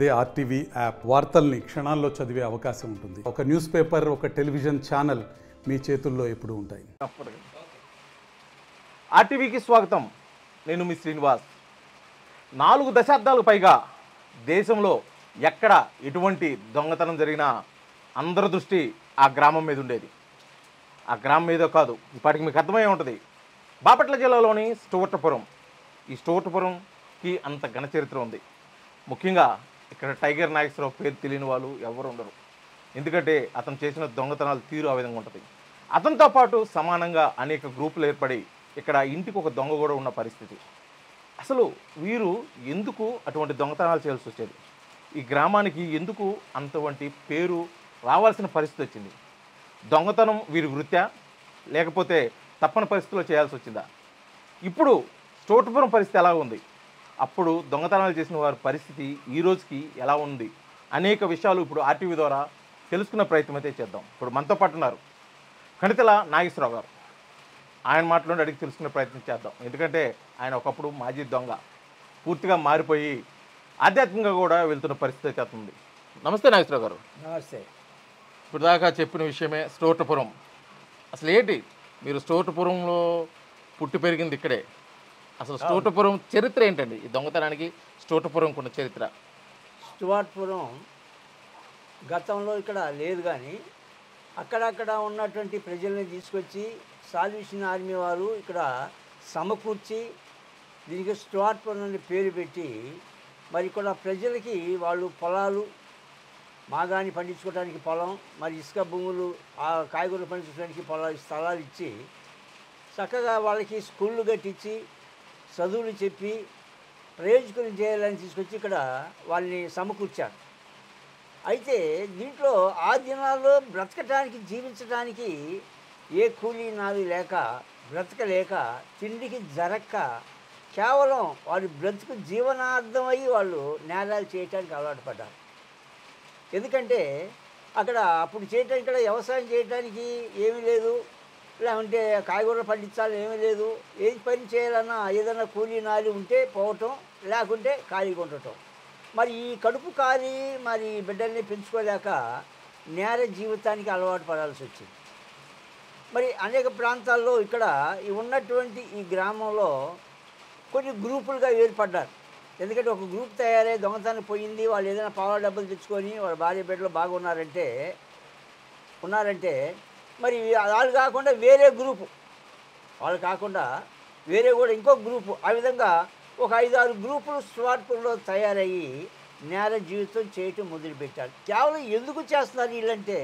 అదే RTV app వార్తల్ని క్షణాల్లో చదివే అవకాశం ఉంటుంది. ఒక న్యూస్ పేపర్, ఒక టెలివిజన్ ఛానల్ మీ చేతుల్లో ఎప్పుడూ ఉంటాయి. ఆర్టీవీకి స్వాగతం. నేను మీ శ్రీనివాస్. 4 దశాబ్దాలకు పైగా దేశంలో ఎక్కడ ఎటువంటి దొంగతనం జరిగినా అందరి దృష్టి ఆ గ్రామం మీద ఉండేది. ఆ గ్రామం మీద కాదు, ఇప్పటికి మీకు అర్థమై ఉంటుంది. బాపట్ల జిల్లాలోని స్టోర్టపురం. ఈ స్టోర్టపురంకి అంత ఘన చరిత్ర ఉంది. ముఖ్యంగా ఇక్కడ టైగర్ నాగేశ్వరరావు పేరు తెలియని వాళ్ళు ఎవరు ఉండరు. ఎందుకంటే అతను చేసిన దొంగతనాల తీరు ఆ విధంగా ఉంటుంది. అతనితో పాటు సమానంగా అనేక గ్రూపులు ఏర్పడి ఇక్కడ ఇంటికి ఒక దొంగ కూడా ఉన్న పరిస్థితి. అసలు వీరు ఎందుకు అటువంటి దొంగతనాలు చేయాల్సి వచ్చేది? ఈ గ్రామానికి ఎందుకు అంతవంటి పేరు రావాల్సిన పరిస్థితి వచ్చింది? దొంగతనం వీరి వృత్యా, లేకపోతే తప్పని పరిస్థితుల్లో చేయాల్సి వచ్చిందా? ఇప్పుడు స్టోర్టపురం పరిస్థితి ఎలా ఉంది, అప్పుడు దొంగతనాలు చేసిన వారి పరిస్థితి ఈ రోజుకి ఎలా ఉంది అనేక విషయాలు ఇప్పుడు ఆర్టీవీ ద్వారా తెలుసుకునే ప్రయత్నం అయితే చేద్దాం. ఇప్పుడు మనతో పాటు ఉన్నారు కణితల నాగేశ్వరరావు గారు. ఆయన మాటలోనే అడిగి తెలుసుకునే ప్రయత్నం చేద్దాం. ఎందుకంటే ఆయన ఒకప్పుడు మాజీ దొంగ, పూర్తిగా మారిపోయి ఆధ్యాత్మికంగా కూడా వెళ్తున్న పరిస్థితి అయితే అవుతుంది. నమస్తే నాగేశ్వరరావు గారు. నమస్తే. ఇప్పుడు దాకా చెప్పిన విషయమే స్టోర్టపురం. అసలు ఏంటి, మీరు స్టోర్టపురంలో పుట్టి పెరిగింది ఇక్కడే. అసలు స్టోర్టపురం చరిత్ర ఏంటండి? ఈ దొంగతనానికి స్టోర్టపురం ఉన్న చరిత్ర. స్టువర్ట్పురం గతంలో ఇక్కడ లేదు, కానీ అక్కడక్కడ ఉన్నటువంటి ప్రజల్ని తీసుకొచ్చి సాల్వేషన్ ఆర్మీ వారు ఇక్కడ సమకూర్చి దీనికి స్టువర్ట్పురం అనే పేరు పెట్టి, మరి ఇక్కడ ప్రజలకి వాళ్ళు పొలాలు, మాగాని పండించుకోవడానికి పొలం, మరి ఇసుక భూములు, ఆ కాయగూరలు పండించడానికి స్థలాలు ఇచ్చి చక్కగా వాళ్ళకి స్కూళ్ళు కట్టించి చదువులు చెప్పి ప్రయోజకులు చేయాలని తీసుకొచ్చి ఇక్కడ వాళ్ళని సమకూర్చారు. అయితే దీంట్లో ఆ దినాల్లో బ్రతకటానికి, జీవించడానికి ఏ కూలీ నాది లేక, బ్రతకలేక, తిండికి జరక్క, కేవలం వారి బ్రతుకు జీవనార్థమై వాళ్ళు నేరాలు చేయటానికి అలవాటు పడ్డారు. ఎందుకంటే అక్కడ అప్పుడు చేయటానికి, ఇక్కడ వ్యవసాయం చేయడానికి ఏమీ లేదు, లేకుంటే కాయగూరలు పండించాలి ఏమీ లేదు. ఏం పని చేయాలన్నా ఏదైనా కూలీ నాలి ఉంటే పోవటం, లేకుంటే ఖాళీగా ఉండటం. మరి ఈ కడుపు కాలి మరి బిడ్డల్ని పెంచుకోలేక నేర జీవితానికి అలవాటు పడాల్సి వచ్చింది. మరి అనేక ప్రాంతాల్లో ఇక్కడ ఉన్నటువంటి ఈ గ్రామంలో కొన్ని గ్రూపులుగా ఏర్పడ్డారు. ఎందుకంటే ఒక గ్రూప్ తయారై దొంగతనం పోయింది, వాళ్ళు ఏదైనా పాల డబ్బులు తెచ్చుకొని వాళ్ళ భార్య బిడ్డలు బాగా ఉన్నారంటే మరి వాళ్ళు కాకుండా వేరే గ్రూపు, వాళ్ళు కాకుండా వేరే కూడా ఇంకో గ్రూపు, ఆ విధంగా ఒక 5-6 గ్రూపులు స్వార్పుల్లో తయారయ్యి నేర జీవితం చేయటం మొదలుపెట్టారు. కేవలం ఎందుకు చేస్తున్నారు వీళ్ళంటే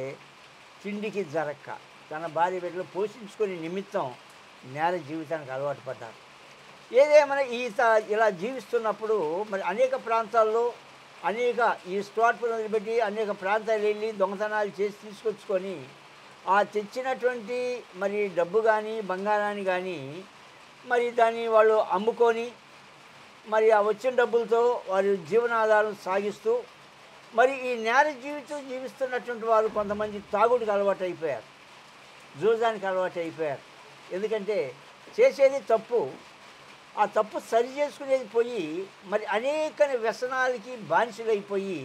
తిండికి జరక్క, తన భార్య బిడ్డలు పోషించుకునే నిమిత్తం నేర జీవితానికి అలవాటు పడ్డారు. ఏదేమైనా ఇలా జీవిస్తున్నప్పుడు మరి అనేక ప్రాంతాల్లో ఈ స్టోర్పులను బట్టి అనేక ప్రాంతాలు వెళ్ళి దొంగతనాలు చేసి తీసుకొచ్చుకొని ఆ తెచ్చినటువంటి మరి డబ్బు కానీ బంగారాన్ని కానీ మరి దాన్ని వాళ్ళు అమ్ముకొని మరి ఆ వచ్చిన డబ్బులతో వారి జీవనాధారం సాగిస్తూ మరి ఈ నేర జీవితం జీవిస్తున్నటువంటి వారు కొంతమంది తాగుడికి అలవాటు అయిపోయారు, జూజానికి అలవాటు అయిపోయారు. ఎందుకంటే చేసేది తప్పు, ఆ తప్పు సరి చేసుకునేది పోయి మరి అనేక వ్యసనాలకి బానిసలైపోయి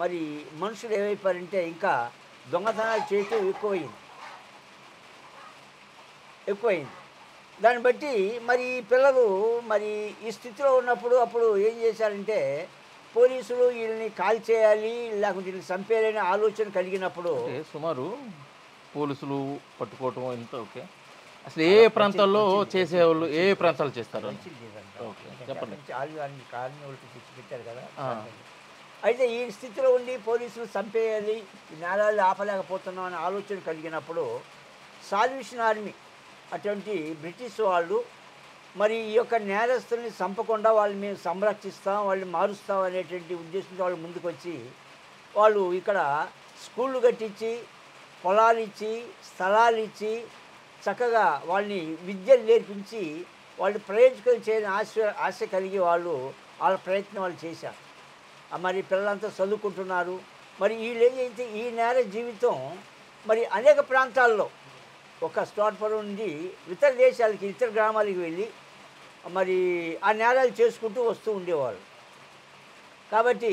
మరి మనుషులు ఏమైపోయారంటే ఇంకా దొంగతనాలు చేయటం ఎక్కువైంది. దాన్ని బట్టి మరి పిల్లలు మరి ఈ స్థితిలో ఉన్నప్పుడు అప్పుడు ఏం చేశారంటే పోలీసులు వీళ్ళని కాల్ చేయాలి, లేకుంటే వీళ్ళని చంపేయాలనే ఆలోచన కలిగినప్పుడు సుమారు పోలీసులు పట్టుకోవటం ఎంత ఓకే. అసలు ఏ ప్రాంతాల్లో చేసేవాళ్ళు, ఏ ప్రాంతాలు చేస్తారు చెప్పండి. కాలనీ వాళ్ళకి తెచ్చిపెట్టారు కదా. అయితే ఈ స్థితిలో ఉండి పోలీసులు చంపేయాలి, ఈ నేరాలు ఆపలేకపోతున్నాం అనే ఆలోచన కలిగినప్పుడు సాల్వేషన్ ఆర్మీ అటువంటి బ్రిటిష్ వాళ్ళు మరి ఈ యొక్క నేరస్తుల్ని చంపకుండా వాళ్ళని మేము సంరక్షిస్తాం, వాళ్ళని మారుస్తాం అనేటువంటి ఉద్దేశంతో వాళ్ళు ముందుకు వచ్చి వాళ్ళు ఇక్కడ స్కూళ్ళు కట్టించి, పొలాలు ఇచ్చి, స్థలాలు ఇచ్చి చక్కగా వాళ్ళని విద్యను నేర్పించి వాళ్ళు ప్రయోజకులు చేయని ఆశ కలిగి వాళ్ళ ప్రయత్నం వాళ్ళు చేశారు. మరి పిల్లలంతా చదువుకుంటున్నారు. మరి వీళ్ళు ఏదైతే ఈ నేర జీవితం మరి అనేక ప్రాంతాల్లో ఒక స్టోర్పురం నుండి ఇతర దేశాలకి, ఇతర గ్రామాలకి వెళ్ళి మరి ఆ నేరాలు చేసుకుంటూ వస్తూ ఉండేవాళ్ళు. కాబట్టి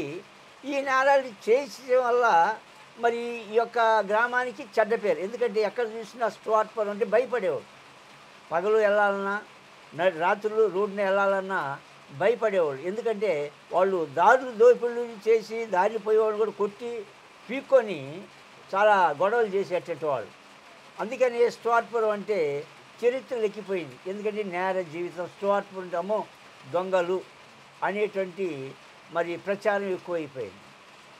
ఈ నేరాలు చేసే వల్ల మరి ఈ యొక్క గ్రామానికి చెడ్డ పేరు. ఎందుకంటే ఎక్కడ చూసినా స్టార్ట్పురం అంటే భయపడేవాడు. పగలు వెళ్ళాలన్నా రాత్రులు రోడ్డున వెళ్ళాలన్నా భయపడేవాళ్ళు. ఎందుకంటే వాళ్ళు దారులు దోపిళ్ళు చేసి దారిని పోయేవాళ్ళు కూడా కొట్టి పీక్కొని చాలా గొడవలు చేసేటట్టు వాళ్ళు. అందుకని స్టార్ట్పురం అంటే చరిత్ర లెక్కిపోయింది. ఎందుకంటే నేర జీవితం స్టార్ట్పురం అంటే అమ్మో దొంగలు అనేటువంటి మరి ప్రచారం ఎక్కువైపోయింది.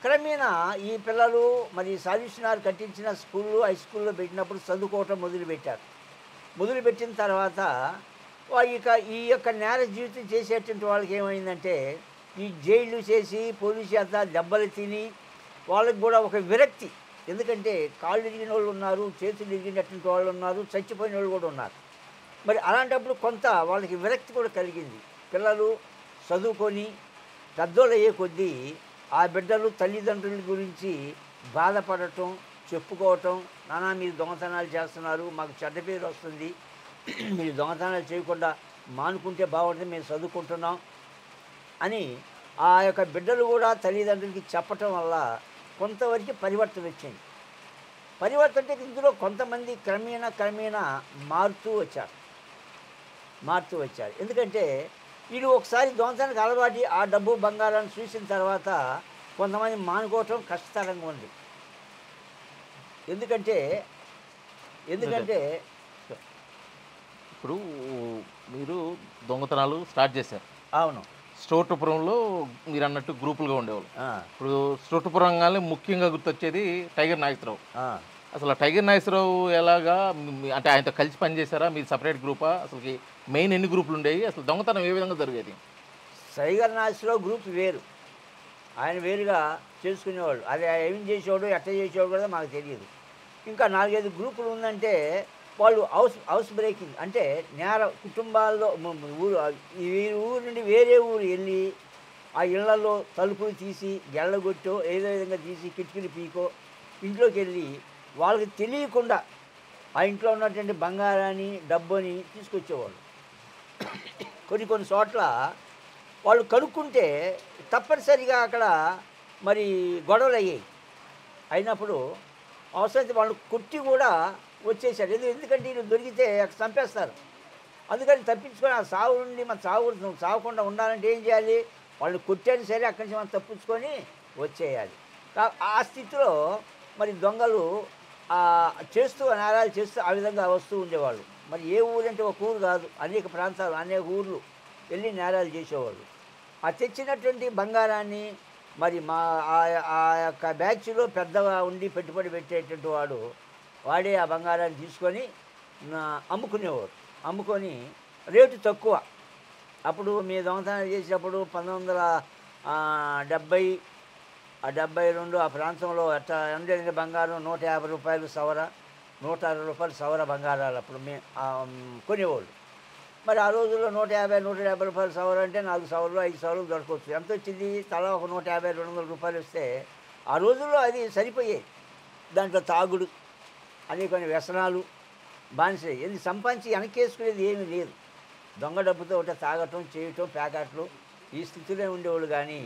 క్రమేణా ఈ పిల్లలు మరి సాల్వేషన్ కట్టించిన స్కూళ్ళు హై స్కూల్లో పెట్టినప్పుడు చదువుకోవటం మొదలుపెట్టారు. మొదలుపెట్టిన తర్వాత ఈ యొక్క నేర జీవితం చేసేటువంటి వాళ్ళకి ఏమైందంటే ఈ జైళ్ళు చేసి పోలీసు చేత దెబ్బలు తిని వాళ్ళకి కూడా ఒక విరక్తి. ఎందుకంటే కాళ్ళు ఇరిగిన వాళ్ళు ఉన్నారు, చేతులు ఇరిగినటువంటి వాళ్ళు ఉన్నారు, చచ్చిపోయిన వాళ్ళు కూడా ఉన్నారు. మరి అలాంటప్పుడు కొంత వాళ్ళకి విరక్తి కూడా కలిగింది. పిల్లలు చదువుకొని పెద్దోళ్ళు అయ్యే కొద్దీ ఆ బిడ్డలు తల్లిదండ్రుల గురించి బాధపడటం, చెప్పుకోవటం, నానా మీరు దొంగతనాలు చేస్తున్నారు, మాకు చెడ్డ పేరు వస్తుంది, మీరు దొంగతనాలు చేయకుండా మానుకుంటే బాగుంటుంది, మేము చదువుకుంటున్నాం అని ఆ యొక్క బిడ్డలు కూడా తల్లిదండ్రులకి చెప్పటం వల్ల కొంతవరకు పరివర్తన వచ్చింది. పరివర్తన అంటే ఇందులో కొంతమంది క్రమేణా మారుతూ వచ్చారు. ఎందుకంటే వీళ్ళు ఒకసారి దొంగతనానికి అలవాటి ఆ డబ్బు బంగారాన్ని చూసిన తర్వాత కొంతమంది మానుకోవటం కష్టతరంగా ఉంది. ఎందుకంటే ఇప్పుడు మీరు దొంగతనాలు స్టార్ట్ చేశారు. అవును, స్టోటుపురంలో మీరు అన్నట్టు గ్రూపులుగా ఉండేవాళ్ళు. ఇప్పుడు స్టోటుపురంగానే ముఖ్యంగా గుర్తొచ్చేది టైగర్ నాగేశ్వరరావు. అసలు టైగర్ నాగేశ్వరరావు ఎలాగా అంటే ఆయనతో కలిసి పనిచేశారా, మీరు సపరేట్ గ్రూపా, అసలుకి మెయిన్ ఎన్ని గ్రూపులు ఉండేవి, అసలు దొంగతనం ఏ విధంగా జరిగేది? టైగర్ నాగేశ్వరరావు గ్రూప్ వేరు, ఆయన వేరుగా చేసుకునేవాళ్ళు. అది ఏం చేసేవాడు ఎట్లా చేసేవాడు కూడా మాకు తెలియదు. ఇంకా 4-5 గ్రూపులు ఉందంటే వాళ్ళు హౌస్ బ్రేకింగ్ అంటే నేర కుటుంబాల్లో ఊరు నుండి వేరే ఊరు వెళ్ళి ఆ ఇళ్లలో తలుపులు తీసి గెళ్ళగొట్టో ఏదో విధంగా తీసి కిటికీలు పీకో ఇంట్లోకి వెళ్ళి వాళ్ళకి తెలియకుండా ఆ ఇంట్లో ఉన్నటువంటి బంగారాన్ని డబ్బుని తీసుకొచ్చేవాళ్ళు. కొన్ని చోట్ల వాళ్ళు కనుక్కుంటే తప్పనిసరిగా అక్కడ మరి గొడవలు అయ్యాయి. అయినప్పుడు అవసరమైతే వాళ్ళు కొట్టి కూడా వచ్చేసారు. ఎందుకంటే వీళ్ళు దొరికితే చంపేస్తారు. అందుకని తప్పించుకొని ఆ సాగు నుండి మన సాగకుండా ఉండాలంటే ఏం చేయాలి, వాళ్ళని కొట్టేది సరే అక్కడి నుంచి మనం తప్పించుకొని వచ్చేయాలి. ఆ స్థితిలో మరి దొంగలు నేరాలు చేస్తూ ఆ విధంగా వస్తూ ఉండేవాళ్ళు. మరి ఏ ఊరంటే ఒక ఊరు కాదు, అనేక ప్రాంతాలు అనేక ఊర్లు వెళ్ళి నేరాలు చేసేవాళ్ళు. ఆ తెచ్చినటువంటి బంగారాన్ని మరి ఆ యొక్క బ్యాచ్లో పెద్దగా ఉండి పెట్టుబడి పెట్టేటువంటి వాడే ఆ బంగారాన్ని తీసుకొని అమ్ముకునేవాడు. అమ్ముకొని రేటు తక్కువ. అప్పుడు మీ దొంగతనాలు చేసేటప్పుడు 1972 ఆ ప్రాంతంలో అట్లా ఉండేది బంగారం 150 రూపాయలు సవర, 160 రూపాయలు సవర బంగారాలు అప్పుడు కొనేవాళ్ళు. మరి ఆ రోజుల్లో 150 రూపాయలు సవర అంటే 4 సవర్లు 5 సవర్లు దొరకవచ్చు. ఎంత వచ్చింది, తలా ఒక 150-200 రూపాయలు వస్తే ఆ రోజుల్లో అది సరిపోయేది. దాంట్లో తాగుడు అనేక వ్యసనాలు బానిస ఎందుకు సంపాదించి వెనకేసుకునేది ఏమీ లేదు. దొంగ డబ్బుతో ఒకటే తాగటం చేయటం ప్యాకెట్లు ఈ స్థితిలో ఉండేవాళ్ళు. కానీ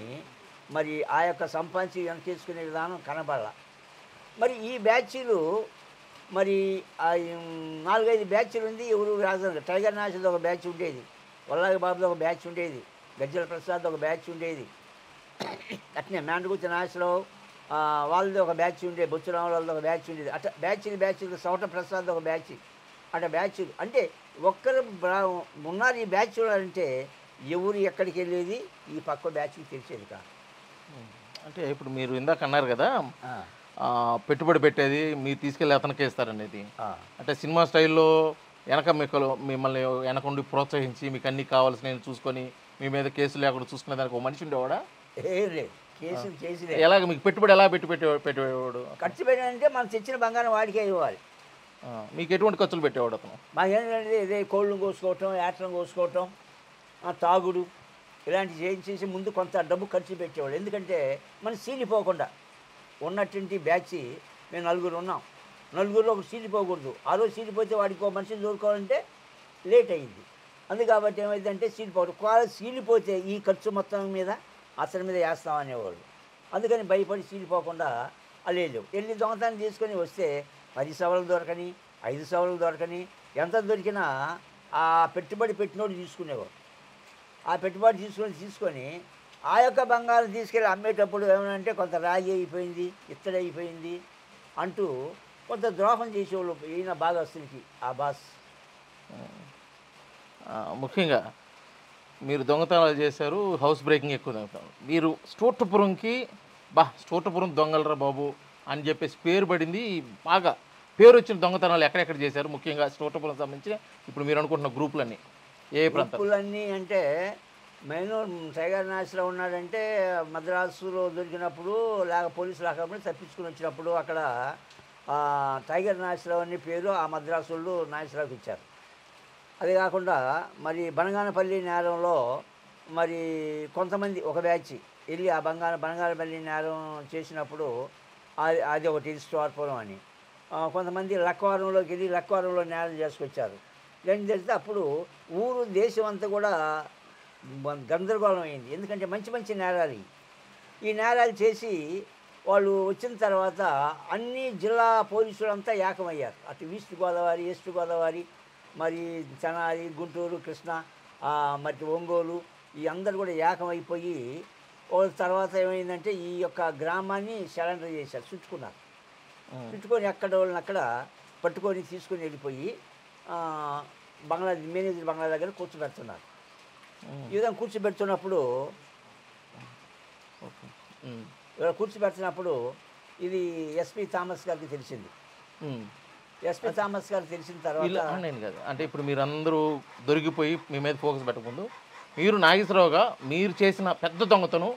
మరి ఆ యొక్క సంపాదించి వెనకేసుకునే విధానం కనబడాల. మరి ఈ బ్యాచీలు మరి 4-5 బ్యాచ్లు ఉంది. ఎవరు రాజధాని టైగర్ నాగేశ్వరరావు ఒక బ్యాచ్ ఉండేది, వల్లాగి బాబుది ఒక బ్యాచ్ ఉండేది, గజ్జల ప్రసాద్ ఒక బ్యాచ్ ఉండేది, అట్నే మేండగుత్తి నాగేశ్వరరావు వాళ్ళది ఒక బ్యాచ్ ఉండేది, బొచ్చురాముల వాళ్ళది ఒక బ్యాచ్ ఉండేది. అట్లా బ్యాచ్లు సౌట ప్రసాద్ ఒక బ్యాచ్ అట్లా బ్యాచ్లు అంటే ఒక్కరు ఉన్నారు. ఈ బ్యాచ్ అంటే ఎవరు ఎక్కడికి వెళ్ళేది ఈ పక్క బ్యాచ్కి తెలిసేది కాదు. అంటే ఇప్పుడు మీరు ఇందాక అన్నారు కదా పెట్టుబడి పెట్టేది మీరు తీసుకెళ్ళి అతనికి ఇస్తారనేది, అంటే సినిమా స్టైల్లో మిమ్మల్ని వెనకుండి ప్రోత్సహించి మీకు అన్నీ కావాల్సినవి చూసుకొని మీ మీద కేసులు లేకుండా చూసుకునే దానికి ఒక మనిషి ఉండేవాడా? ఏం లేదు, కేసులు చేసి ఎలాగ మీకు పెట్టుబడి ఎలా పెట్టేవాడు? ఖర్చు పెట్టాలంటే మనం తెచ్చిన బంగారం వాడికే ఇవ్వాలి. మీకు ఎటువంటి ఖర్చులు పెట్టేవాడు అతను? మాకేంటంటే ఇదే కోళ్ళను కోసుకోవటం, యాట్లను కోసుకోవటం, తాగుడు ఇలాంటివి చేయించేసి ముందు కొంత డబ్బు ఖర్చు పెట్టేవాడు. ఎందుకంటే మనం సీలిపోకుండా ఉన్నటువంటి బ్యాచ్ మేము 4 ఉన్నాం, 4లో ఒక సీలిపోకూడదు. ఆ రోజు సీలిపోతే వాడికి ఒక మనిషిని దొరుకోవాలంటే లేట్ అయ్యింది. అందు కాబట్టి ఏమైందంటే సీలిపోవడం. ఒకవేళ సీలిపోతే ఈ ఖర్చు మొత్తం మీద అతని మీద వేస్తామనేవాళ్ళు. అందుకని భయపడి చీలిపోకుండా వెళ్ళేళ్ళు వెళ్ళి దొంగతనం తీసుకొని వస్తే 10 సవర్లు దొరకని 5 సవర్లు దొరకని ఎంత దొరికినా ఆ పెట్టుబడి పెట్టినోడు తీసుకునేవాడు. ఆ పెట్టుబడి తీసుకొని ఆ యొక్క బంగారం తీసుకెళ్ళి అమ్మేటప్పుడు ఏమనంటే కొంత రాగి అయిపోయింది, ఇత్తడి అయిపోయింది అంటూ కొంత ద్రోహం చేసేవాళ్ళు ఈయన భాగస్తునికి ఆ బాస్. ముఖ్యంగా మీరు దొంగతనాలు చేశారు, హౌస్ బ్రేకింగ్ ఎక్కువ దొంగతనం. మీరు స్టోటపురంకి స్టోటపురం దొంగలరా బాబు అని చెప్పేసి పేరు పడింది, బాగా పేరు వచ్చిన దొంగతనాలు ఎక్కడెక్కడ చేశారు? ముఖ్యంగా స్టోటపురం సంబంధించిన ఇప్పుడు మీరు అనుకుంటున్న గ్రూపులన్నీ ఏ ప్రాంతాలు? గ్రూపులన్నీ అంటే మెయిన్ టైగర్ నాసిరావు ఉన్నాడంటే మద్రాసులో దొరికినప్పుడు లేక పోలీసు లేకపోతే తప్పించుకుని వచ్చినప్పుడు అక్కడ టైగర్ నాసిరావు అనే పేరు ఆ మద్రాసు వాళ్ళు నాసిరావుకి ఇచ్చారు. అది కాకుండా మరి బనగానపల్లి నేరంలో మరి కొంతమంది ఒక బ్యాచ్ వెళ్ళి ఆ బనగానపల్లి నేరం చేసినప్పుడు అది ఒకటి స్టోర్పురం అని, కొంతమంది లక్కవరంలోకి వెళ్ళి లక్కవరంలో నేరం చేసుకొచ్చారు. ఏం తెలిస్తే అప్పుడు ఊరు దేశం అంతా కూడా గందరగోళం అయింది. ఎందుకంటే మంచి మంచి నేరాలు ఈ నేరాలు చేసి వాళ్ళు వచ్చిన తర్వాత అన్ని జిల్లా పోలీసులంతా ఏకమయ్యారు. అటు ఈస్ట్ గోదావరి, ఈస్ట్ గోదావరి, మరి తెనాలి, గుంటూరు, కృష్ణా, మరి ఒంగోలు ఈ అందరు కూడా ఏకమైపోయి వాళ్ళ తర్వాత ఏమైందంటే ఈ యొక్క గ్రామాన్ని సరెండర్ చేశారు, చుట్టుకున్నారు. చుట్టుకొని ఎక్కడ వాళ్ళని అక్కడ పట్టుకొని తీసుకొని వెళ్ళిపోయి మేనేజర్ బంగ్లా దగ్గర కూర్చోబెడుతున్నారు. ఈ విధంగా కూర్చోబెడుతున్నప్పుడు ఇది ఎస్పీ థామస్ గారికి తెలిసింది. ఎస్పీ థామస్ గారికి తెలిసిన తర్వాత అంటే ఇప్పుడు మీరు అందరూ దొరికిపోయి మీ మీద ఫోకస్ పెట్టకముందు మీరు నాగేశ్వరరావుగా మీరు చేసిన పెద్ద దొంగతనం,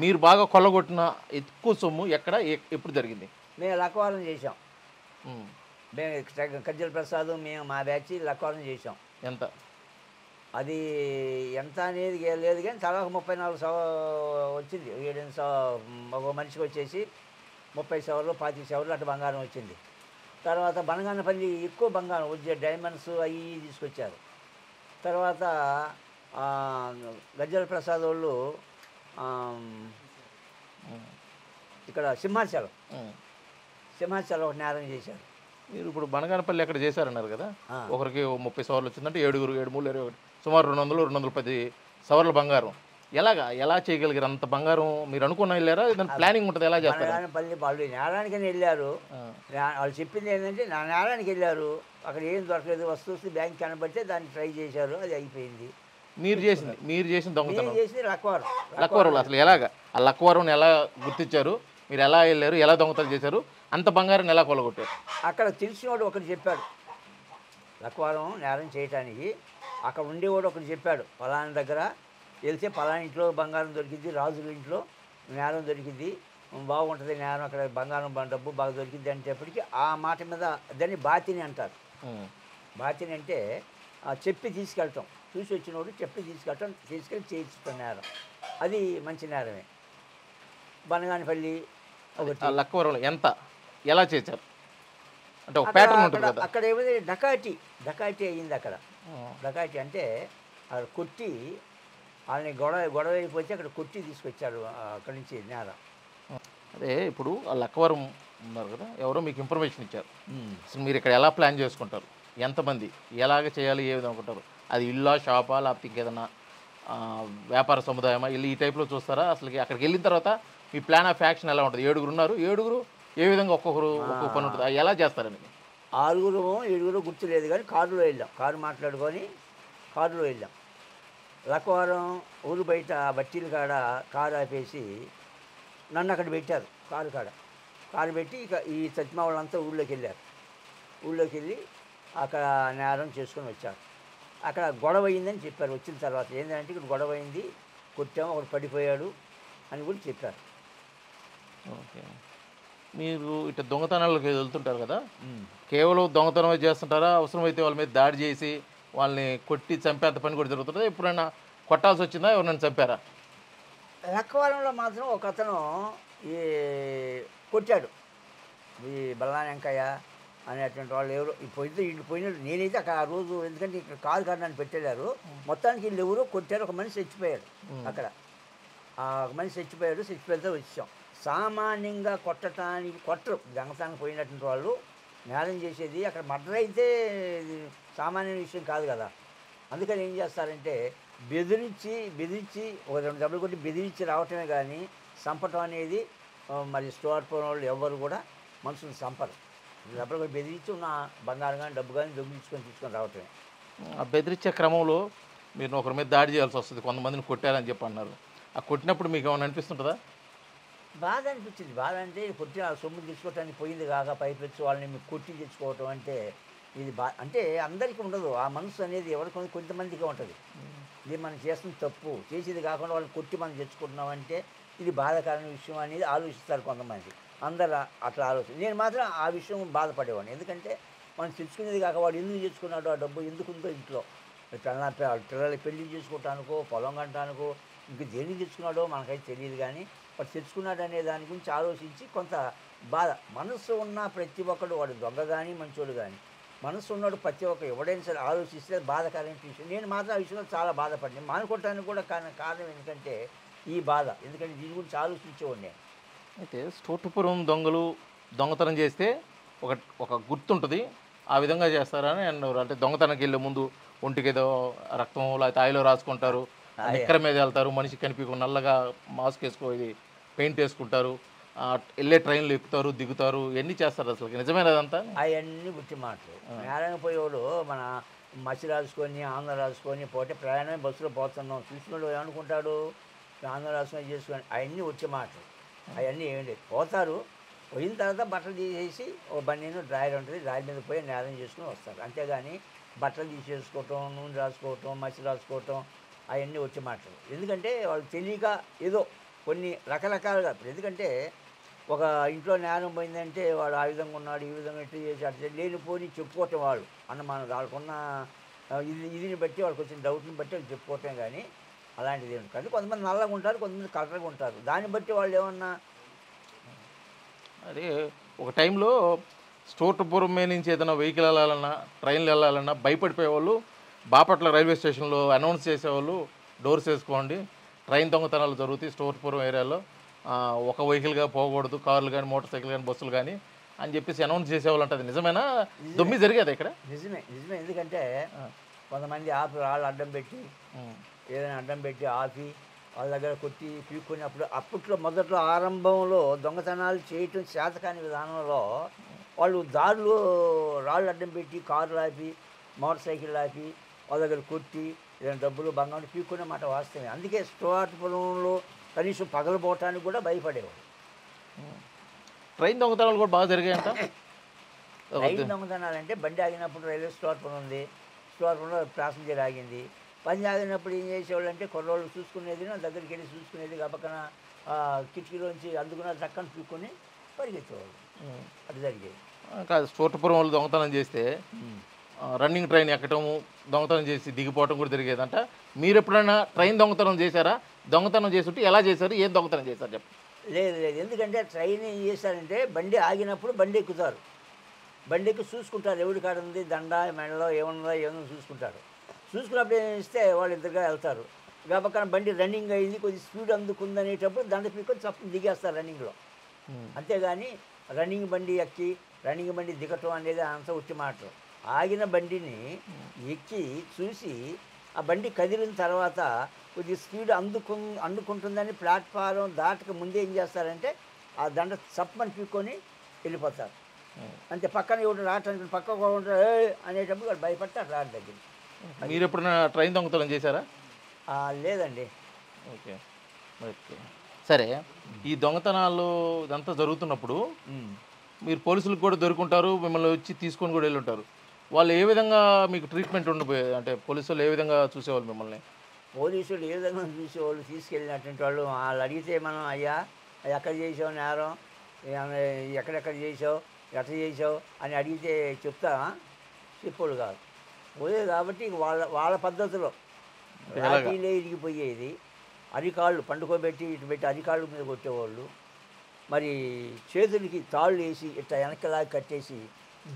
మీరు బాగా కొల్లగొట్టిన ఎక్కువ సొమ్ము ఎక్కడ ఎప్పుడు జరిగింది? మేము లక్కవరం చేసాం. మేము కజ్జల ప్రసాద్ మేము మా బ్యాచ్ లక్కవరం చేసాం. ఎంత? అది ఎంత అనేది లేదు కానీ చాలా 34 వచ్చింది. 7 ఒక మనిషికి వచ్చేసి 30 సవర్లు 25 సవర్లు అటు బంగారం వచ్చింది. తర్వాత బనగానపల్లి ఎక్కువ బంగారం వచ్చే డైమండ్స్ అవి తీసుకొచ్చారు. తర్వాత గజ్జల ప్రసాద్ వాళ్ళు ఇక్కడ సింహాచలం ఒక నేరం చేశారు. మీరు ఇప్పుడు బనగానపల్లి ఎక్కడ చేశారన్నారు కదా, ఒకరికి 30 సవర్లు వచ్చిందంటే 7 3 21 సుమారు 210 సవర్ల బంగారం. ఎలా చేయగలిగారు అంత బంగారం? మీరు అనుకున్నా వెళ్ళారా? దాని ప్లానింగ్ ఉంటుంది, ఎలా చేస్తారు? బనగానపల్లి వాళ్ళు నేరానికని వెళ్ళారు. వాళ్ళు చెప్పింది ఏంటంటే నా నేరానికి వెళ్ళారు, అక్కడ ఏం దొరకలేదు, వస్తూ బ్యాంక్ కనబడితే దాన్ని ట్రై చేశారు, అది అయిపోయింది. మీరు చేసిన దొంగతనం చేసింది లక్కవరం. అసలు ఎలాగా ఆ లక్కవరం ఎలా గుర్తించారు? మీరు ఎలా వెళ్ళారు? ఎలా దొంగతనం చేశారు? అంత బంగారం ఎలా కొలగొట్టారు? అక్కడ తెలిసినోడు ఒకటి చెప్పాడు, లక్కవరం నేరం చేయటానికి అక్కడ ఉండేవాడు ఒకటి చెప్పాడు, పలానా దగ్గర వెళ్తే పలానా ఇంట్లో బంగారం దొరికింది, రాజుల ఇంట్లో నేరం దొరికింది, బాగుంటుంది నేరం, అక్కడ బంగారం డబ్బు బాగా దొరికింది అనేటప్పటికీ ఆ మాట మీద దాన్ని బాతిని అంటారు. బాతిని అంటే చెప్పి తీసుకెళ్ళటం, చూసి వచ్చినోడు చెప్పి తీసుకెళ్ళి చేయించుకున్న నేరం, అది మంచి నేరమే. బనగానపల్లి లక్కవరంలో ఎలా చేశారు అంటే ఒక ప్యాటర్న్ ఉంటుంది కదా? అక్కడ ఏమైంది డకాటీ అయ్యింది. అక్కడ డకాటీ అంటే అక్కడ కొట్టి వాళ్ళని గొడవ అయిపోతే అక్కడ కొట్టి తీసుకొచ్చారు అక్కడి నుంచి నేరం. అదే ఇప్పుడు ఆ లక్కవరం ఉన్నారు కదా, ఎవరో మీకు ఇన్ఫర్మేషన్ ఇచ్చారు. అసలు మీరు ఇక్కడ ఎలా ప్లాన్ చేసుకుంటారు? ఎంతమంది ఎలాగ చేయాలి, ఏ విధంగా అనుకుంటారు? అది ఇల్లా, షాపా, లేకపోతే ఇంకేదన్నా వ్యాపార సముదాయమా, ఇల్లు ఈ టైప్లో చూస్తారా? అసలు అక్కడికి వెళ్ళిన తర్వాత మీ ప్లాన్ ఆఫ్ యాక్షన్ ఎలా ఉంటుంది? 7 ఉన్నారు, 7 ఏ విధంగా ఒక్కొక్క పని ఉంటుంది, ఎలా చేస్తారని? 6 గుర్తు లేదు కానీ కారులో వెళ్ళాం, కారు మాట్లాడుకొని కారులో వెళ్ళాం. లక్కవరం ఊరు బయట బట్టీల కాడ కారు ఆపేసి నన్ను అక్కడ పెట్టారు. కారు పెట్టి ఇక ఈ సత్యమా వాళ్ళంతా ఊళ్ళోకి వెళ్ళి అక్కడ నేరం చేసుకొని వచ్చారు. అక్కడ గొడవ అయిందని చెప్పారు. వచ్చిన తర్వాత ఏంటంటే ఇక్కడ గొడవ అయింది, కొట్టాము, ఒకడు పడిపోయాడు అని కూడా చెప్పారు. ఓకే. మీరు ఇట్లా దొంగతనాలకు వెళ్తుంటారు కదా, కేవలం దొంగతనం చేస్తుంటారా? అవసరమైతే వాళ్ళ మీద దాడి చేసి వాళ్ళని కొట్టి చంపేంత పని కూడా జరుగుతుందా? ఎప్పుడైనా కొట్టాల్సి వచ్చిందా? ఎవరైనా చంపారా? లక్కవరంలో మాత్రం ఒక అతను కొట్టాడు, ఈ బల్లాని వెంకయ్య అనేటువంటి వాళ్ళు ఎవరు పోయినాడు. నేనైతే అక్కడ ఆ రోజు, ఎందుకంటే ఇక్కడ కారు నన్ను పెట్టేశారు, మొత్తానికి వీళ్ళు ఎవరో కొట్టారు. ఒక మనిషి చచ్చిపోయాడు అక్కడ, ఒక మనిషి చచ్చిపోయాడు. చచ్చిపోతే వచ్చాం. సామాన్యంగా కొట్టరు దొంగతనానికి పోయినటువంటి వాళ్ళు నేరం చేసేది. అక్కడ మర్డర్ అయితే ఇది సామాన్య విషయం కాదు కదా. అందుకని ఏం చేస్తారంటే బెదిరించి ఒక 2 దెబ్బలు కొట్టి బెదిరించి రావటమే కానీ చంపటం అనేది మరి స్టోర్పురం వాళ్ళు ఎవరు కూడా మనుషులు చంపరు. డబ్బులు కొట్టి బెదిరించి ఉన్న బంగారం కానీ డబ్బు కానీ తీసుకొని రావటమే. ఆ బెదిరించే క్రమంలో మీరు ఒకరి మీద దాడి చేయాల్సి వస్తుంది, కొంతమందిని కొట్టారని చెప్పి అన్నారు. ఆ కొట్టినప్పుడు మీకు ఏమైనా అనిపిస్తుంటుందా? బాధ అనిపించింది. బాధ అంటే కొట్టి ఆ సొమ్ము తెచ్చుకోవటానికి పోయింది కాక పైపెచ్చి వాళ్ళని మీకు కొట్టి తెచ్చుకోవటం అంటే ఇది అంటే అందరికీ ఉండదు ఆ మనసు అనేది. ఎవరికి కొంతమందికి ఉంటుంది. ఇది మనం చేస్తున్న తప్పు చేసేది కాకుండా వాళ్ళని కొట్టి మనం తెచ్చుకుంటున్నామంటే ఇది బాధాకరమైన విషయం అనేది ఆలోచిస్తారు కొంతమంది. అందరు అట్లా నేను మాత్రం ఆ విషయం బాధపడేవాడిని. ఎందుకంటే మనం తెచ్చుకునేది కాక వాడు ఎందుకు తెచ్చుకున్నాడో ఆ డబ్బు ఎందుకుందో ఇంట్లో పిల్లలు పెళ్లి చేసుకోవటానికో పొలం కట్టడానికో ఇంక దేనికి తెచ్చుకున్నాడో మనకైతే తెలియదు. కానీ వాడు తెచ్చుకున్నాడు అనే దాని గురించి ఆలోచించి కొంత బాధ. మనసు ఉన్న ప్రతి ఒక్కడు వాడు దొంగ కానీ మంచోడు కానీ మనసు ఉన్నాడు ప్రతి ఒక్కరు ఎవడైనా సరే ఆలోచిస్తే బాధకరమైన విషయం. నేను మాత్రం ఆ విషయంలో చాలా బాధపడినాను. మానుకోవటానికి కూడా కారణం ఎందుకంటే ఈ బాధ. ఎందుకంటే దీని గురించి ఆలోచించేవాడిని నేను. అయితే స్టోర్పురం దొంగలు దొంగతనం చేస్తే ఒక గుర్తుంటుంది, ఆ విధంగా చేస్తారని అన్నారు. అంటే దొంగతనానికి వెళ్ళే ముందు ఒంటికి ఏదో రక్తం లేకపోతే ఆయిలో రాసుకుంటారు, ఎక్కర మీద వెళ్తారు, మనిషికి కనిపించకుండా నల్లగా మాస్క్ వేసుకో పెయింట్ వేసుకుంటారు, వెళ్ళే ట్రైన్లు ఎక్కుతారు దిగుతారు, ఇవన్నీ చేస్తారు. అసలు నిజమేనా అదంతా? అవన్నీ గుట్టి మాటలు. నేరానికి పోయేవాడు మన మసి రాసుకొని ఆంధ్ర రాసుకొని పోతే ప్రయాణమే బస్సులో పోతున్నాం చూసినోడు ఏమనుకుంటాడు ఆంధ్ర రాసుకొని చేసుకొని అవన్నీ వచ్చే మాటలు. అవన్నీ ఏమి పోతారు. పోయిన తర్వాత బట్టలు తీసేసి ఓ బండిను డ్రాయర్ ఉంటుంది, డ్రాయర్ మీద పోయి నేరం చేసుకుని వస్తారు. అంతేగాని బట్టలు తీసేసుకోవటం నూనె రాసుకోవటం మసి రాసుకోవటం అవన్నీ వచ్చే మాటలు. ఎందుకంటే వాళ్ళు తెలియక ఏదో కొన్ని రకరకాలుగా. ఎందుకంటే ఒక ఇంట్లో నేరం పోయిందంటే వాడు ఆ విధంగా ఉన్నాడు ఈ విధంగా ఇట్లా చేసి అట్లా లేనిపోని చెప్పుకోవటం వాళ్ళు మనం వాళ్ళకున్న ఇదిని బట్టి వాళ్ళకి వచ్చిన డౌట్ని బట్టి వాళ్ళు చెప్పుకోవటం. కానీ అలాంటిది ఏమి కానీ కొంతమంది నల్లగా ఉంటారు, కొంతమంది కలర్గా ఉంటారు. దాన్ని బట్టి వాళ్ళు ఏమన్నా అదే ఒక టైంలో స్టోర్పురం మీద నుంచి ఏదైనా వెహికల్ వెళ్ళాలన్నా ట్రైన్లు వెళ్ళాలన్నా భయపడిపోయేవాళ్ళు. బాపట్ల రైల్వే స్టేషన్లో అనౌన్స్ చేసేవాళ్ళు, డోర్స్ వేసుకోండి, ట్రైన్ దొంగతనాలు జరుగుతాయి స్టోర్పురం ఏరియాలో, ఒక వెహికల్గా పోకూడదు, కార్లు కానీ మోటార్ సైకిల్ కానీ బస్సులు కానీ అని చెప్పేసి అనౌన్స్ చేసేవాళ్ళు. అంటే నిజమేనా? దొమ్మి జరిగేది ఇక్కడ? నిజమే. ఎందుకంటే కొంతమంది ఆపి వాళ్ళు అడ్డం పెట్టి ఏదైనా అడ్డం పెట్టి ఆపి వాళ్ళ దగ్గర కొట్టి పీక్కుని అప్పట్లో మొదట్లో ఆరంభంలో దొంగతనాలు చేయటం చేతకాని విధానంలో వాళ్ళు దారిలో రాళ్ళు అడ్డం పెట్టి కారులు ఆపి మోటార్ సైకిల్ ఆపి వాళ్ళ దగ్గర కొట్టి ఏదైనా డబ్బులు బంగారం పీక్కునే మాట వాస్తవమే. అందుకే స్టోర్పురంలో కనీసం పగలబోవటానికి కూడా భయపడేవాడు. ట్రైన్ దొంగతనాలు కూడా బాగా జరిగాయంట. ట్రైన్ దొంగతనాలు అంటే బండి ఆగినప్పుడు రైల్వే స్టోర్పురం ఉంది, స్టోర్పురంలో ప్యాసింజర్ ఆగింది. బండి ఆగినప్పుడు ఏం చేసేవాళ్ళు అంటే కుర్రోళ్ళు చూసుకునేది దగ్గరికి వెళ్ళి చూసుకునేది పక్కన కిటికీలోంచి అందుకున్న చక్కని పీక్కుని పరిగెత్తేవాళ్ళు. అది జరిగేది కాదు. స్టోర్పురం వాళ్ళు దొంగతనం చేస్తే రన్నింగ్ ట్రైన్ ఎక్కటం దొంగతనం చేసి దిగిపోవటం కూడా జరిగేదంట. మీరు ఎప్పుడైనా ట్రైన్ దొంగతనం చేశారా? దొంగతనం చేస్తుంటే ఎలా చేశారు, ఏం దొంగతనం చేశారు చెప్పండి. లేదు. ఎందుకంటే ట్రైన్ ఏం చేశారంటే బండి ఆగినప్పుడు బండి ఎక్కుతారు, బండి ఎక్కి చూసుకుంటారు ఎవడి కాడ ఉంది దండ మెడలో ఏమన్నా చూసుకుంటారు. చూసుకున్నప్పుడు ఏం ఇస్తే వాళ్ళు ఇద్దరుగా వెళ్తారు. పక్కన బండి రన్నింగ్ అయింది కొద్దిగా స్పీడ్ అందుకుందనేటప్పుడు దండ పీక్కొని చప్పని దిగేస్తారు రన్నింగ్లో. అంతేగాని రన్నింగ్ బండి ఎక్కి రన్నింగ్ బండి దిగటం అనేది అంత ఉట్టి మాటలు. ఆగిన బండిని ఎక్కి చూసి ఆ బండి కదిలిన తర్వాత కొద్దిగా స్పీడ్ అందుకుంటుందని ప్లాట్ఫారం దాటక ముందే ఏం చేస్తారంటే ఆ దండ చప్పని పీక్కొని వెళ్ళిపోతారు. అంతే. పక్కన ఎవరు రావటానికి పక్క అనేటప్పుడు వాళ్ళు భయపడితే అట్లా రాడు దగ్గర. మీరు ఎప్పుడైనా ట్రైన్ దొంగతనం చేశారా? లేదండి. ఓకే. సరే, ఈ దొంగతనాలు ఇదంతా జరుగుతున్నప్పుడు మీరు పోలీసులకు కూడా దొరుకుంటారు, మిమ్మల్ని వచ్చి తీసుకొని కూడా వెళ్ళి ఉంటారు. వాళ్ళు ఏ విధంగా మీకు ట్రీట్మెంట్ ఉండిపోయేది? అంటే పోలీసులు ఏ విధంగా చూసేవాళ్ళు మిమ్మల్ని? పోలీసులు ఏ విధంగా చూసేవాళ్ళు తీసుకెళ్ళినటువంటి వాళ్ళు అడిగితే మనం అయ్యా ఎక్కడ చేసావు నేరం, ఎక్కడెక్కడ చేసావు, ఎట్లా చేసావు అని అడిగితే చెప్పేవాళ్ళు కాదు. పోయేది కాబట్టి వాళ్ళ పద్ధతిలో లాఠీలే ఇరిగిపోయేది. అరికాళ్ళు పండుకోబెట్టి ఇటు పెట్టి అరికాళ్ళు మీద కొట్టేవాళ్ళు. మరి చేతులకి తాళ్ళు వేసి ఇట్లా వెనక్కి లాగి కట్టేసి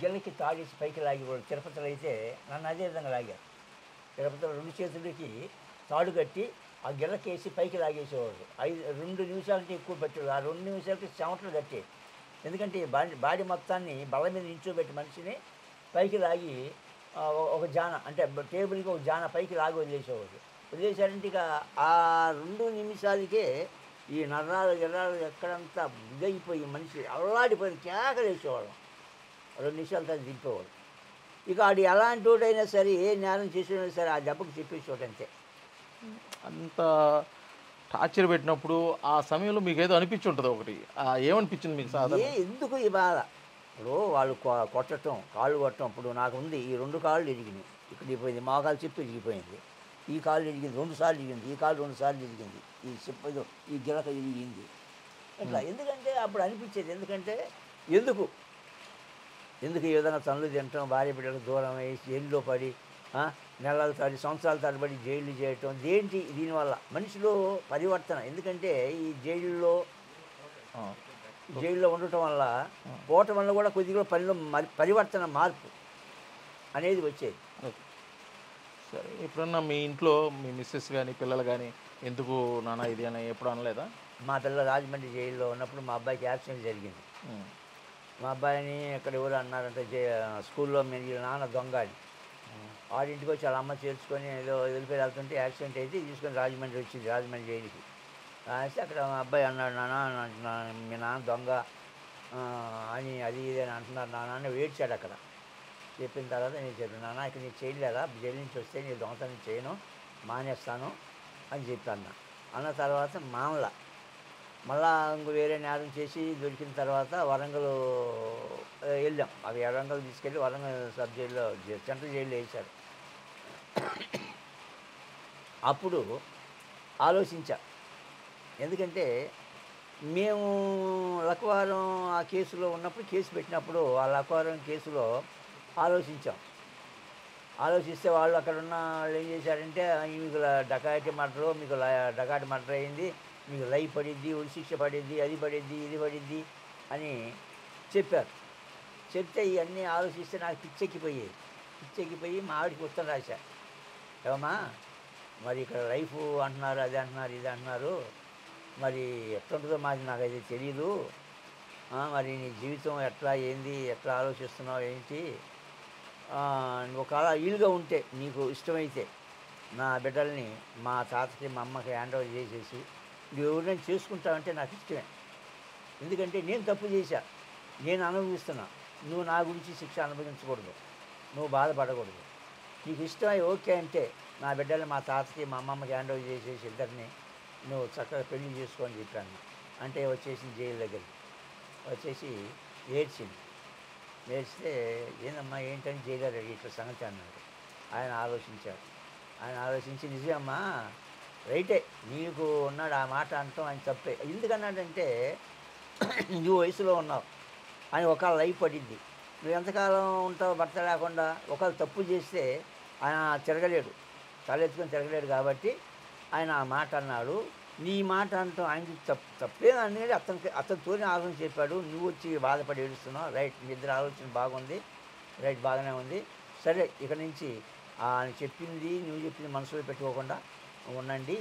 గిల్లకి తాగేసి పైకి లాగేవాళ్ళు. తిరుపతిలో అయితే నన్ను అదే విధంగా లాగారు. తిరుపతిలో 2 చేతులకి తాడు కట్టి ఆ గిరకేసి పైకి లాగేసేవాడు. 2 నిమిషాలంటే ఎక్కువ పెట్టాడు. ఆ 2 నిమిషాలకి చెమటలు కట్టేది. ఎందుకంటే బాడీ మొత్తాన్ని బల్ల మీద నించోబెట్టి మనిషిని పైకి లాగి ఒక జాన అంటే టేబుల్కి ఒక జాన పైకి లాగి వదిలేసేవాడు. వదిలేశారంటే ఇక ఆ 2 నిమిషాలకే ఈ నర్రాలు గిర్రాలు ఎక్కడంతా ఇదైపోయి మనిషి అల్లాడిపోయి కేకలేసేవాళ్ళం. 2 నిమిషాల తర్వాత దింపేవాడు. ఇక ఆడు ఎలాంటి వాడైనా సరే ఏ నేరం చేసినా సరే ఆ దెబ్బకి చెప్పేసేవాడు అంతే. అంత టార్చర్ పెట్టినప్పుడు ఆ సమయంలో మీకు ఏదో అనిపించి ఉంటుంది ఒకటి. ఏమనిపించింది మీకు సాధారణ? ఎందుకు ఈ బాధ? ఇప్పుడు వాళ్ళు కొట్టడం, కాళ్ళు కొట్టడం. ఇప్పుడు నాకు ఉంది ఈ 2 కాళ్ళు ఇరిగినాయి. ఇక్కడ ఇరిగిపోయింది, మోకాలు చెప్పు ఇరిగిపోయింది. ఈ కాళ్ళు ఇరిగింది, 2 సార్లు ఇరిగింది. ఈ కాళ్ళు 2 సార్లు ఇరిగింది. ఈ చెప్పు ఈ గిలక ఇరిగింది. ఇట్లా ఎందుకంటే అప్పుడు అనిపించేది ఎందుకు ఈ విధంగా తనులు తినటం, భార్య బిడ్డలకు దూరం అయ్యి జైల్లో పడి నెలల తడి సంవత్సరాల తరబడి జైలు చేయటం దేంటి? దీనివల్ల మనిషిలో పరివర్తన. ఎందుకంటే ఈ జైల్లో ఉండటం వల్ల పోవటం వల్ల కూడా కొద్దిగా పనిలో పరివర్తన మార్పు అనేది వచ్చేది. సరే, ఎప్పుడన్నా మీ ఇంట్లో మీ మిస్సెస్ కానీ పిల్లలు కానీ ఎందుకు నాన్న ఇది అని ఎప్పుడు అనలేదా? మా పిల్లలు రాజమండ్రి జైల్లో ఉన్నప్పుడు మా అబ్బాయికి యాక్సిడెంట్ జరిగింది. మా అబ్బాయిని ఎక్కడ ఎవరు అన్నారంటే స్కూల్లో మీరు నాన్న దొంగ అని. వాడింటికి వచ్చి వాళ్ళ అమ్మ చేర్చుకొని ఏదో వెళ్ళిపోయి వెళ్తుంటే యాక్సిడెంట్ అయితే తీసుకొని రాజమండ్రి వచ్చింది, రాజమండ్రి జైలుకి. రాసి అక్కడ మా అబ్బాయి అన్నాడు, నాన్న మీ నాన్న దొంగ అని అది ఇది అని అంటున్నారు నాన్న అని ఏడ్చాడు. అక్కడ చెప్పిన తర్వాత నేను చెప్పాను, నాన్న ఇక్కడ నీకు చేయలేదా, జైలు నుంచి వస్తే నేను దొంగతనం చేయను, మానేస్తాను అని చెప్పాను. అన్న తర్వాత మళ్ళా ఇంకో వేరే నేరం చేసి దొరికిన తర్వాత వరంగల్ వెళ్ళాం. అవి వరంగల్ తీసుకెళ్ళి వరంగల్ సబ్ జైల్లో సెంట్రల్ జైల్లో వేశారు. అప్పుడు ఆలోచించా. ఎందుకంటే మేము లక్వారం ఆ కేసులో ఉన్నప్పుడు కేసు పెట్టినప్పుడు ఆ లక్వారం కేసులో ఆలోచిస్తే వాళ్ళు అక్కడ ఉన్న వాళ్ళు ఏం చేశారంటే మీకు డకాయిటీ మర్డరు, మీకు డకాయిటీ మర్డర్ అయింది, మీకు లైఫ్ పడిద్ది, ఉరిశిక్ష పడిద్ది, అది పడిద్ది, ఇది పడిద్ది అని చెప్పారు. చెప్తే ఇవన్నీ ఆలోచిస్తే నాకు పిచ్చెక్కిపోయి మా ఆవిడికి ఉత్తరం రాశా. ఏమమ్మా మరి ఇక్కడ లైఫ్ అంటున్నారు, అది అంటున్నారు, ఇది అంటున్నారు, మరి ఎట్లుంటుందో నాకైతే తెలీదు, మరి నీ జీవితం ఎట్లా ఆలోచిస్తున్నావు ఏంటి, ఒకవేళ వీలుగా ఉంటే నీకు ఇష్టమైతే నా బిడ్డల్ని మా తాతకి మా అమ్మకి హ్యాండ్ ఓవర్ చేసేసి నువ్వు ఎవరైనా చేసుకుంటావంటే నాకు ఇష్టమే. ఎందుకంటే నేను తప్పు చేశా, నేను అనుభవిస్తున్నా, నువ్వు నా గురించి శిక్ష అనుభవించకూడదు, నువ్వు బాధపడకూడదు. నీకు ఇష్టమై ఓకే అంటే నా బిడ్డల్ని మా తాతకి మా అమ్మమ్మకి హ్యాండ్ ఓవర్ చేసేసి ఇద్దరిని నువ్వు చక్కగా పెళ్లి చేసుకొని చెప్పాను. అంటే వచ్చేసి జైలు దగ్గరికి వచ్చేసి ఏడ్చితే ఏందమ్మా ఏంటని జైలు ఇట్లా సంగతి అన్నాడు. ఆయన ఆలోచించి నిజమమ్మా రైటే, నీకు ఉన్నాడు ఆ మాట అంటాం ఆయన తప్పే. ఎందుకన్నాడంటే నువ్వు వయసులో ఉన్నావు అని ఒకవేళ లైఫ్ పడింది, నువ్వు ఎంతకాలం ఉంటావు భర్త లేకుండా. ఒకవేళ తప్పు చేస్తే ఆయన తిరగలేడు, తలెత్తుకొని తిరగలేడు కాబట్టి ఆయన ఆ మాట అన్నాడు. నీ మాట అంటాం ఆయనకి తప్పే అనేది అతనితోనే ఆలోచన చెప్పాడు. నువ్వు వచ్చి బాధపడి ఏడుస్తున్నావు, రైట్, మీ ఇద్దరు ఆలోచన బాగుంది, రైట్, బాగానే ఉంది, సరే ఇక నుంచి ఆయన చెప్పింది నువ్వు చెప్పింది మనసులో పెట్టుకోకుండా ఉండండి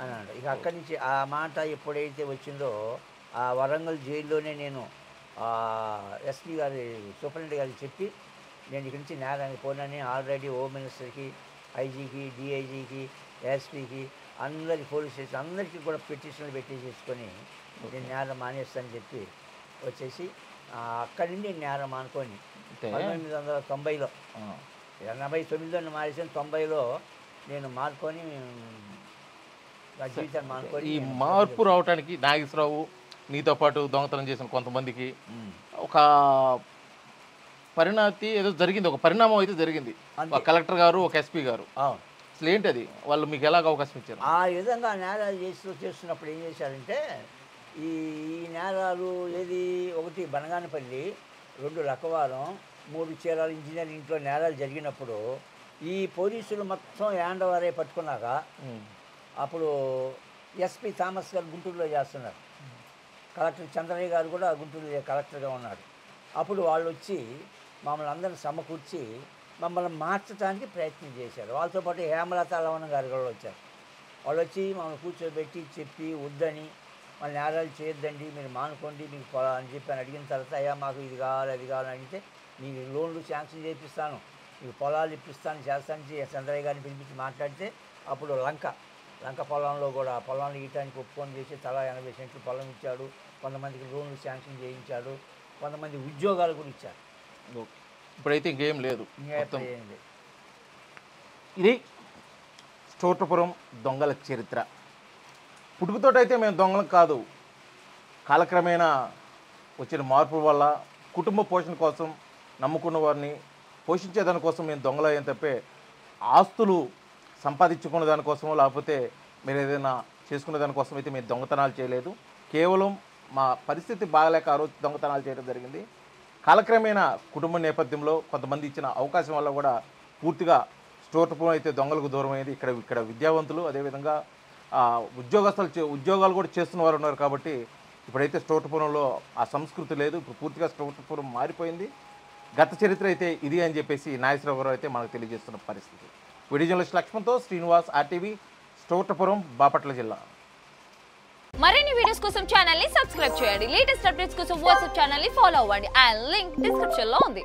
అన్నాడు. ఇక అక్కడి నుంచి ఆ మాట ఎప్పుడైతే వచ్చిందో ఆ వరంగల్ జైల్లోనే నేను ఎస్పీ గారి సూపరింటెండెంట్ గారికి చెప్పి నేను ఇక్కడి నుంచి నేరానికి పోనని ఆల్రెడీ హోమ్ మినిస్టర్కి, ఐజీకి, డిఐజీకి, ఎస్పీకి, అందరికి పోలీస్ స్టేషన్ అందరికీ కూడా పిటిషన్లు పెట్టేసేసుకొని నేను నేరం మానేస్తానని చెప్పి వచ్చేసి అక్కడి నుండి నేరం మానుకొని 1990లో 89లో మానేసాను, 90లో నేను మానుకొని నా జీవితాన్ని మానుకొని. ఈ మార్పు రావడానికి నాగేశ్వరరావు నీతో పాటు దొంగతనం చేసిన కొంతమందికి ఒక పరిణాతి ఏదో జరిగింది, ఒక పరిణామం అయితే జరిగింది. ఒక కలెక్టర్ గారు, ఒక ఎస్పీ గారు, అసలు ఏంటి అది, వాళ్ళు మీకు ఎలాగ అవకాశం ఇచ్చారు? ఆ విధంగా నేరాలు చేస్తున్నప్పుడు ఏం చేశారంటే ఈ నేరాలు ఒకటి బనగానపల్లి, 2 లక్కవారం, 3 చీరాల ఇంజనీరింగ్లో నేరాలు జరిగినప్పుడు ఈ పోలీసులు మొత్తం హ్యాండ్ ఓవర్ అయి పట్టుకున్నాక అప్పుడు ఎస్పీ థామస్ గారు గుంటూరులో చేస్తున్నారు, కలెక్టర్ చంద్రయ్య గారు కూడా గుంటూరు కలెక్టర్గా ఉన్నాడు. అప్పుడు వాళ్ళు వచ్చి మమ్మల్ని అందరిని సమకూర్చి మమ్మల్ని మార్చడానికి ప్రయత్నం చేశారు. వాళ్ళతో పాటు హేమలత లవణ గారు కూడా వచ్చారు. వాళ్ళు వచ్చి మమ్మల్ని కూర్చోబెట్టి చెప్పి వద్దని మన నేరాలు చేయొద్దండి, మీరు మానుకోండి, మీకు పొలా అని చెప్పి అని అడిగిన తర్వాత అయ్యా మాకు ఇది కావాలి అది కావాలని అడిగితే మీకు లోన్లు శాంక్షన్ చేపిస్తాను, మీకు పొలాలు ఇప్పిస్తాను చేస్తాను చంద్రయ్య గారిని పిలిపించి మాట్లాడితే అప్పుడు లంక పొలంలో కూడా పొలాన్ని ఇయటానికి ఒప్పుకొని చేసి తలా 80 సెంట్లు పొలం ఇచ్చాడు. కొంతమందికి లోన్లు శాంక్షన్ చేయించాడు, కొంతమంది ఉద్యోగాలు కూడా ఇచ్చారు. ఇప్పుడైతే ఇంకేం లేదు. ఏం లేదు. ఇది చోటపురం దొంగల చరిత్ర. పుట్టుకతోటైతే మేము దొంగలం కాదు, కాలక్రమేణా వచ్చిన మార్పుల వల్ల కుటుంబ పోషణ కోసం నమ్ముకున్న వారిని పోషించేదానికోసం మేము దొంగలయ్యాం తప్పే ఆస్తులు సంపాదించుకునే దానికోసమో లేకపోతే మీరు ఏదైనా చేసుకునే దానికోసం అయితే మేము దొంగతనాలు చేయలేదు. కేవలం మా పరిస్థితి బాగలేక ఆ రోజు దొంగతనాలు చేయడం జరిగింది. కాలక్రమేణా కుటుంబ నేపథ్యంలో కొంతమంది ఇచ్చిన అవకాశం వల్ల కూడా పూర్తిగా చోటపురం అయితే దొంగలకు దూరం అయింది. ఇక్కడ విద్యావంతులు అదేవిధంగా ఉద్యోగాలు కూడా చేస్తున్న వారు ఉన్నారు. కాబట్టి ఇప్పుడైతే చోటపురంలో ఆ సంస్కృతి లేదు. ఇప్పుడు పూర్తిగా చోటపురం మారిపోయింది. గత చరిత్ర అయితే ఇది అని చెప్పేసి నాగేశ్వరరావు గారు అయితే మనకు తెలియజేస్తున్న పరిస్థితి. వీడియో జర్నలిస్ట్ లక్ష్మణ్తో శ్రీనివాస్, RTV, చోటపురం, బాపట్ల జిల్లా. మరిన్ని వీడియోస్ కోసం ఛానల్ ని సబ్స్క్రైబ్ చేయండి. లేటెస్ట్ అప్డేట్స్ కోసం వాట్సాప్ ఛానల్ ని ఫాలో అవ్వండి. అండ్ లింక్ డిస్క్రిప్షన్ లో ఉంది.